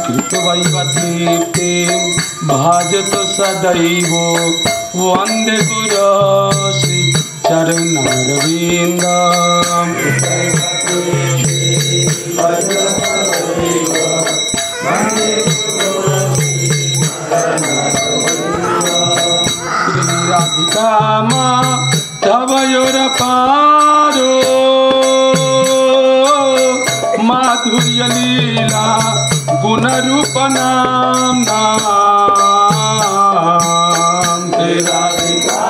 कृतवैवतीर्थे भाजत सदैव वन्दे गुरो श्री चरणारविन्दम्। श्री राधिका माधवयोरपारो माधुर्य लीला गुणरूप नाम श्री राधिका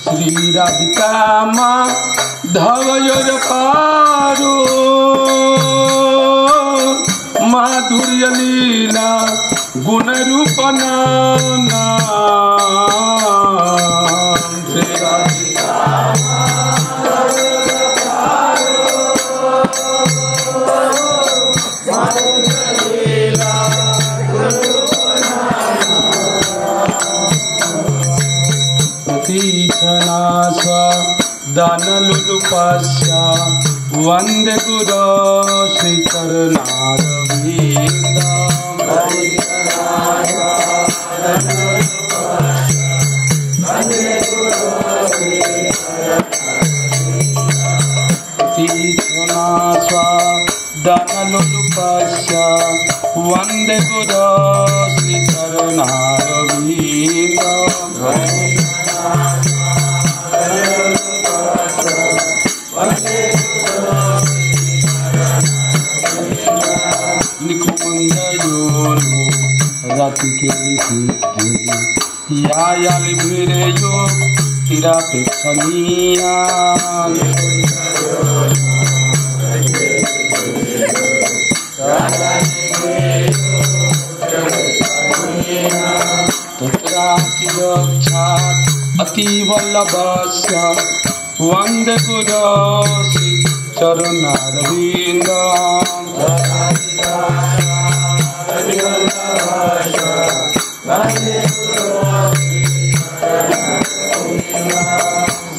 श्री राधिका माधवयोरपारो माधुर्य लीला गुणरूप नाम श्री राधिका प्रतीक्षणा स्वदानलुलुपस्य वन्दे गुरो श्री चरणारविन्दम्। प्रतीक्षणा स्वदानलुलुपस्य वन्दे गुरो श्री चरणारविन्दम्। निकुंजयोनु राति के सिद्धि यायाल भिरे यो तिरापेक्षणीया तत्राकिरक्षात् अतिवल्लभस्य वन्दे गुरो श्री चरणारविन्दम्।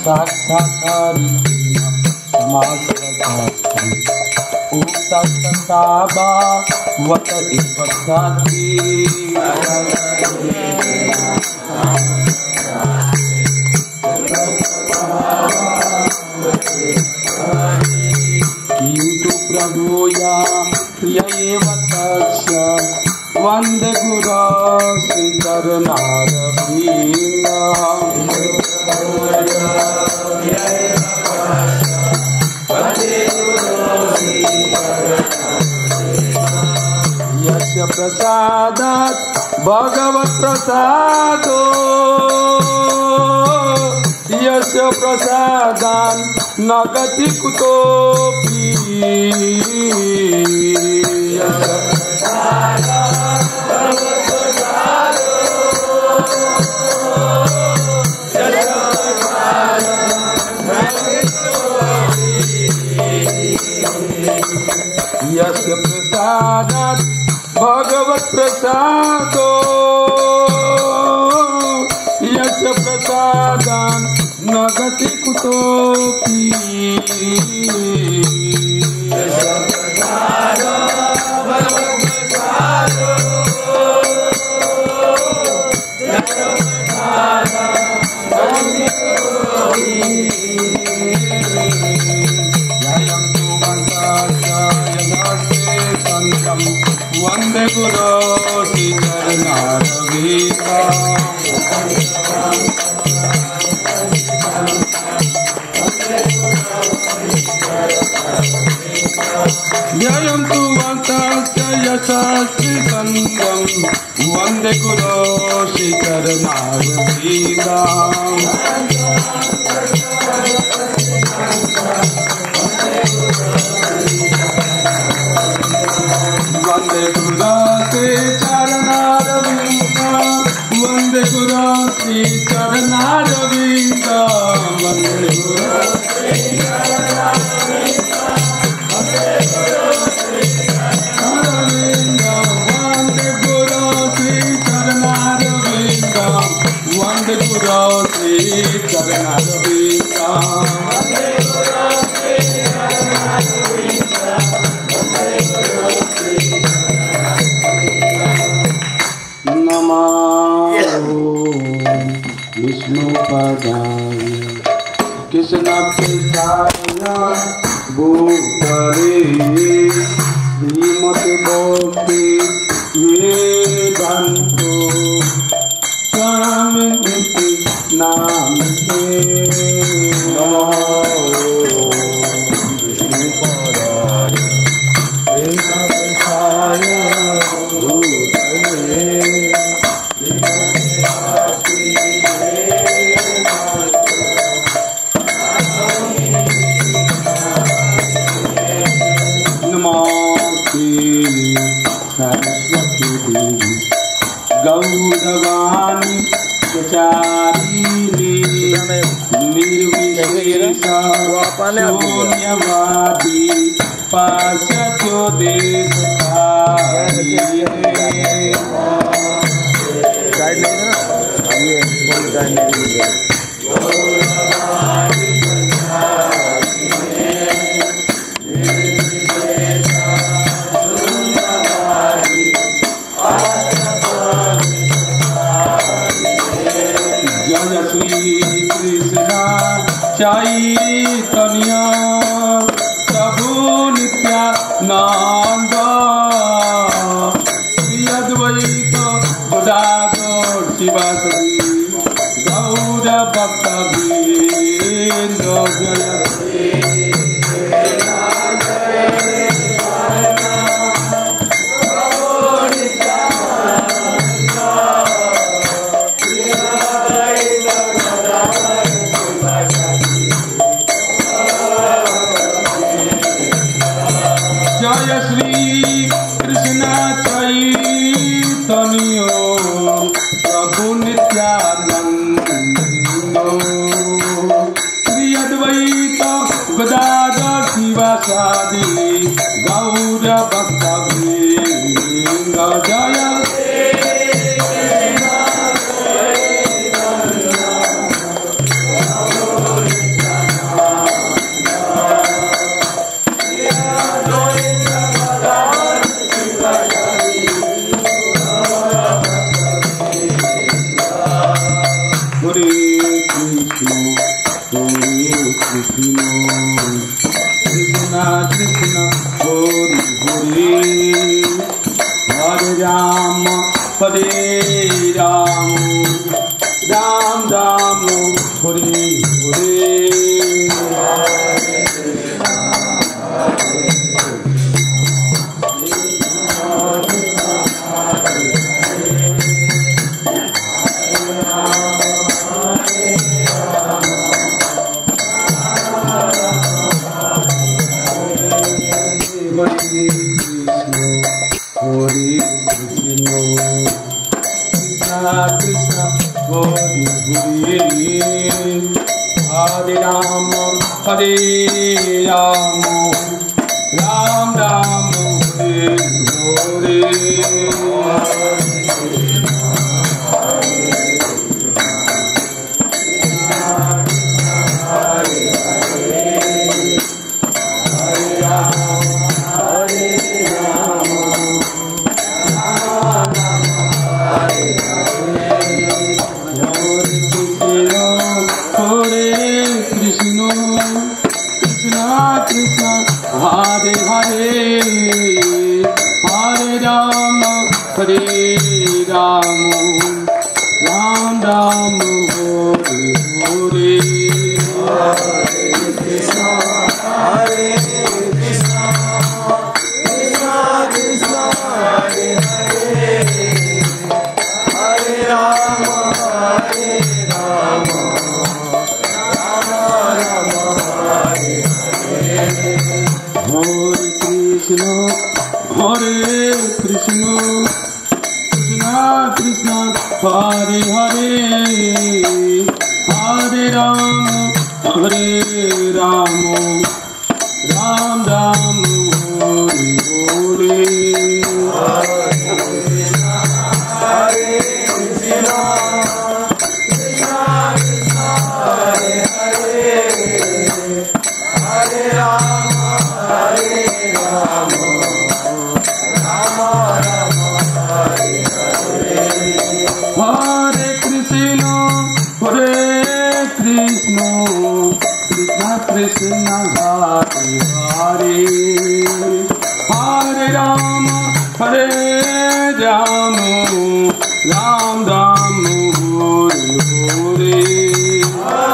साक्षात्कारिणा समासवती उक्तस्ताबा वत एव साथी किन्तु प्रभुया प्रिय एव तस्य वन्दे गुरो श्री चरणारविन्दम्। यस्य प्रसादात् भगवत् प्रसादो यस्य प्रसादान् न गति कुतोऽपि यस्य प्रसादात् भगवत् प्रसादो यस्य प्रसादान् न गति कुतोऽपि वन्दे गुरो श्री चरणारविन्दम्। जयन्तु वन्तस्य यशस्वी सङ्गम् वन्दे गुरो श्री चरणारविन्दम्। वन्दे गुरो श्री चरणारविन्दम् वन्दे गुरो श्री चरणारविन्दम् वन्दे गुरो श्री चरणारविन्दम्। भूतले श्रीमद् भक्ति वेदांतो स्वामी नाम के गौरवाणी प्रचारिणी निर्विशेषा शून्यवादी पाश्चात्यो देशकारी गाइड नहीं है ना ये कोई गाइड नहीं है चैतन्य प्रभु नित्यानंद श्री अद्वैत गदाधर शिवासदि गौर भक्तवृंद जय श्री कृष्ण चैतन्य प्रभु नित्यानंद श्री अद्वैत गदाधर शिवासादि गौर भक्तवृंद जय Krishna Krishna Hare Hare Hare Rama Hare Rama Ram Ram Hare Hare Krishna Hare Hare Hare Rama Hare Rama Ram Ram Hare Hare Hare Hare Hare Rama Hare Rama Ram Ram Hare Hare Hare Krishna Hare Krishna Krishna Krishna Hare Hare Hare Rama Hare Rama Rama Rama Hare Hare Krishna Hare Krishna Krishna Krishna Hare Hare Hare Rama Hare Rama Ram Ram Hare Hare Hare Krishna Hare Krishna Krishna Krishna Hare Hare Hare Rama Hare Rama Rama Rama Hare Hare Hare Krishna Krishna Krishna Hare Hare Hare Rama Hare Rama Ram Ram Hare Hare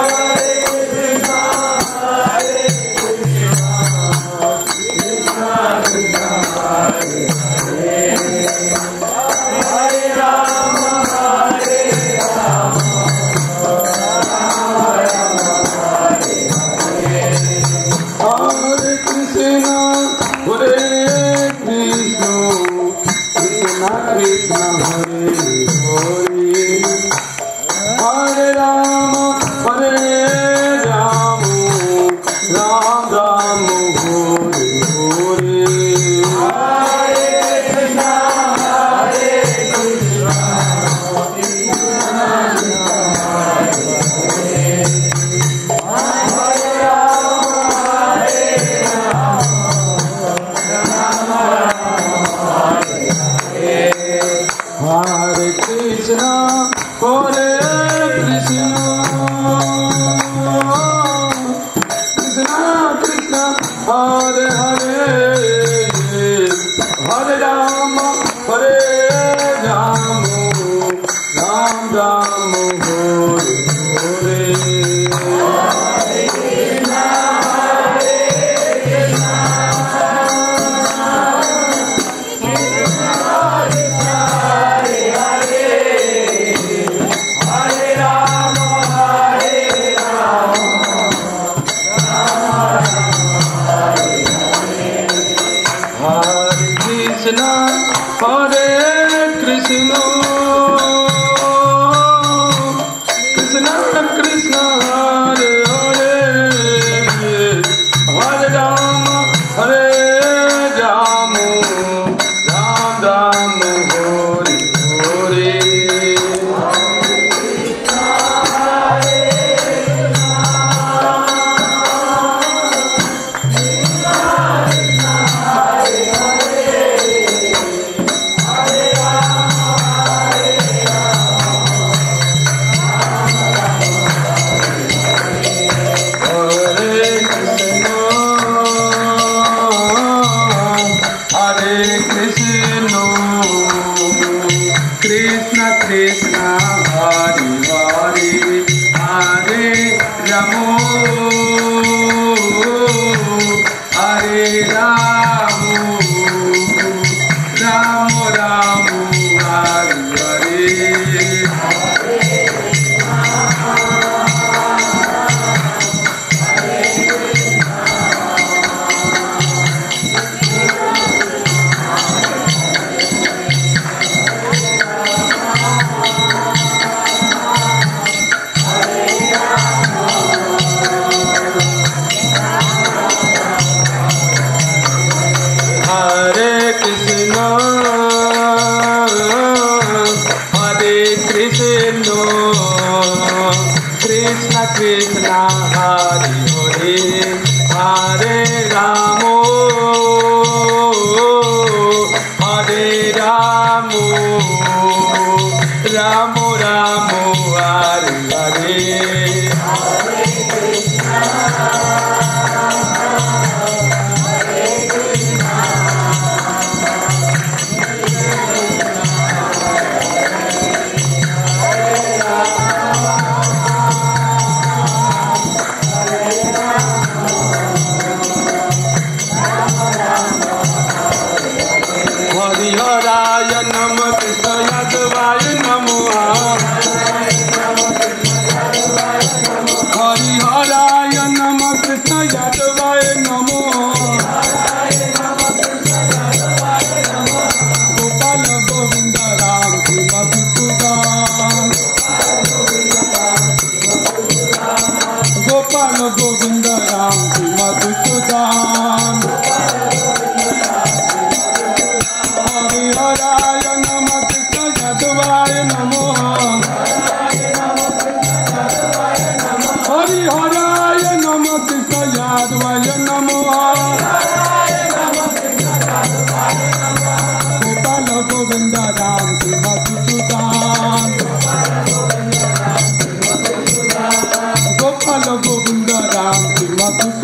Govinda Ram Mati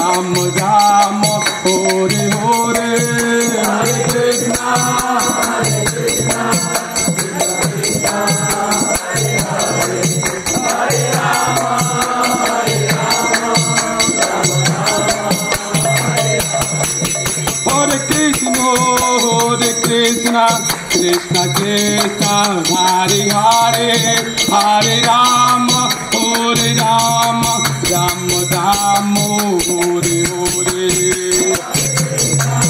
Ram Ram, Hare Hare, Hare Krishna, Hare Krishna, Krishna Krishna, Hare Rama, Hare Rama, Hare Krishna, Krishna Krishna, Hare Hare, Hare Rama, Hare Rama, Rama Rama, Hare Hare. Hare Krishna,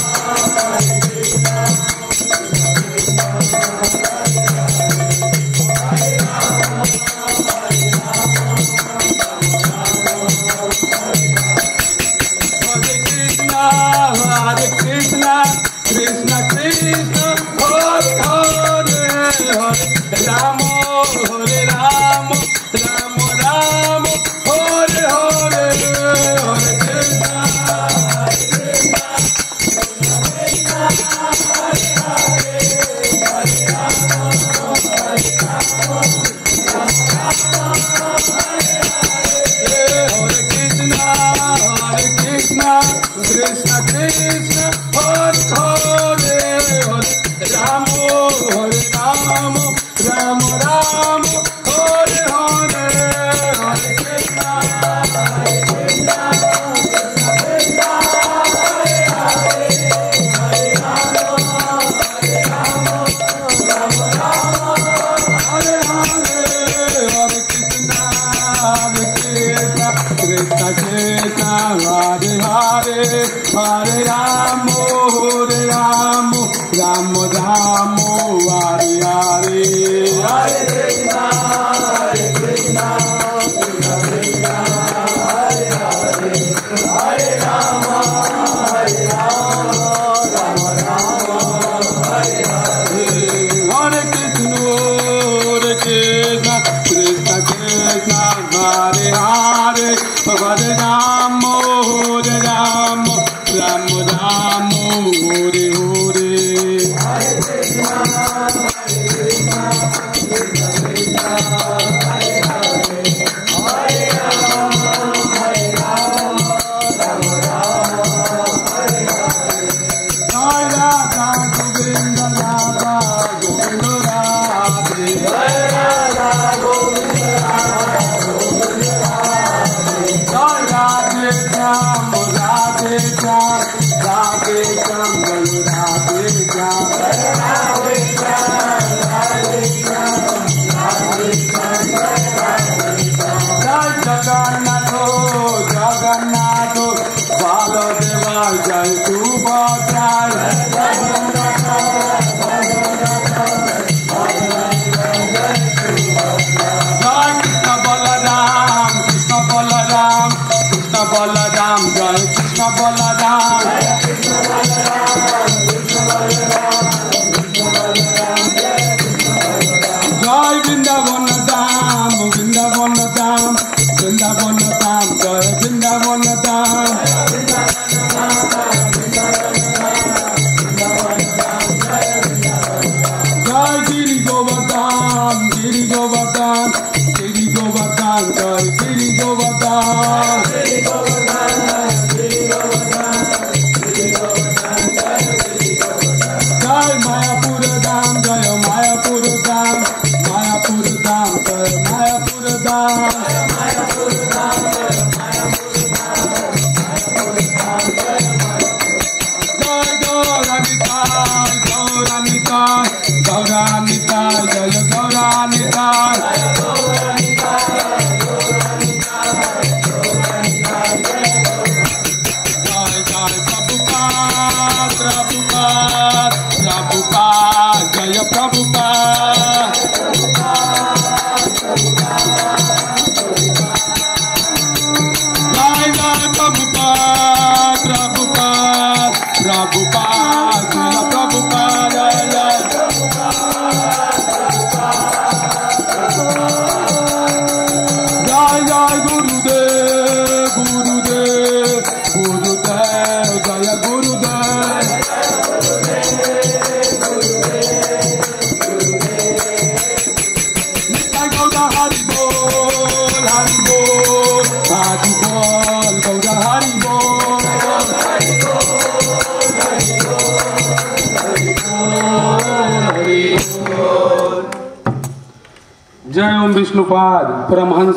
Krishna Krishna, Hare Hare, Hare Rama, Hare Rama, Rama Rama, Hare Hare, Hare Krishna, Hare Krishna, Krishna Krishna, Hare Hare, Hare Rama, Hare Rama, Hare Krishna, Hare Krishna, Krishna Krishna, Hare Hare, Hare Rama, Hare Rama, Rama Rama, Hare Hare, Hare Krishna, Hare Krishna, Krishna Krishna, Hare Hare, Hare Rama, Hare Rama, Rama Rama, Hare Hare, Hare Krishna, Hare Krishna, Krishna Krishna, Hare Hare, Hare Rama, Hare Rama, Rama Rama, Hare Hare, Hare Krishna, Hare Krishna, Krishna Krishna, Hare Hare, Hare Rama, Hare Rama, Rama Rama, Hare Hare, Hare Krishna, Krishna Krishna, Hare Hare, Hare Rama, Hare Rama, Rama Rama, Hare Hare. Hare Krishna, Hare Krishna, Krishna Krishna, Hare Hare, Hare Rama, Hare Rama, Rama Rama, Hare Hare. Jai Radha Govinda Radha Govinda Radhe, Jai Radha Govinda Radha Govinda Radhe, Jai Radhe Shyam Radhe Shyam, Radhe Shyam Radhe Shyam, Radhe Shyam Radhe Shyam, Radhe Shyam Radhe Shyam. Jai Jagannath Jagannath, Baladeva Jai Subhadra, Jagannath Baladeva Jai Krishna Balaram, Krishna Balaram, Krishna Balaram, Jai Krishna Balaram, Krishna Balaram, Krishna Balaram, Krishna Balaram, Jai Vrindavan Dham, Vrindavan Dham, Vrindavan Dham, Jai Vrindavan Dham, Jai Giri Govardhan, Giri Govardhan, Giri Govardhan, Jai Giri Govardhan, Giri Govardhan, Giri Govardhan, Giri Govardhan, Jai Mayapur Dham, Jai Mayapur Dham, Mayapur Dham, Jai Mayapur Dham, Mayapur Dham, Jai Mayapur Dham, Mayapur Dham, Jai Gauranitai, Gauranitai, Gauranitai, Jai Gauranitai, Jai Jai Prabhupada, Prabhupada, Prabhupada, Jai Prabhupada, Jai Jai Prabhupada, Prabhupada, Prabhupada, Jai Prabhupada, Jai Jai Jai Gurudev, Gurudev, Gurudev, Jai Gurudev, Nitai Gauda Hari Bol, जय ओम विष्णुपाद परमहंस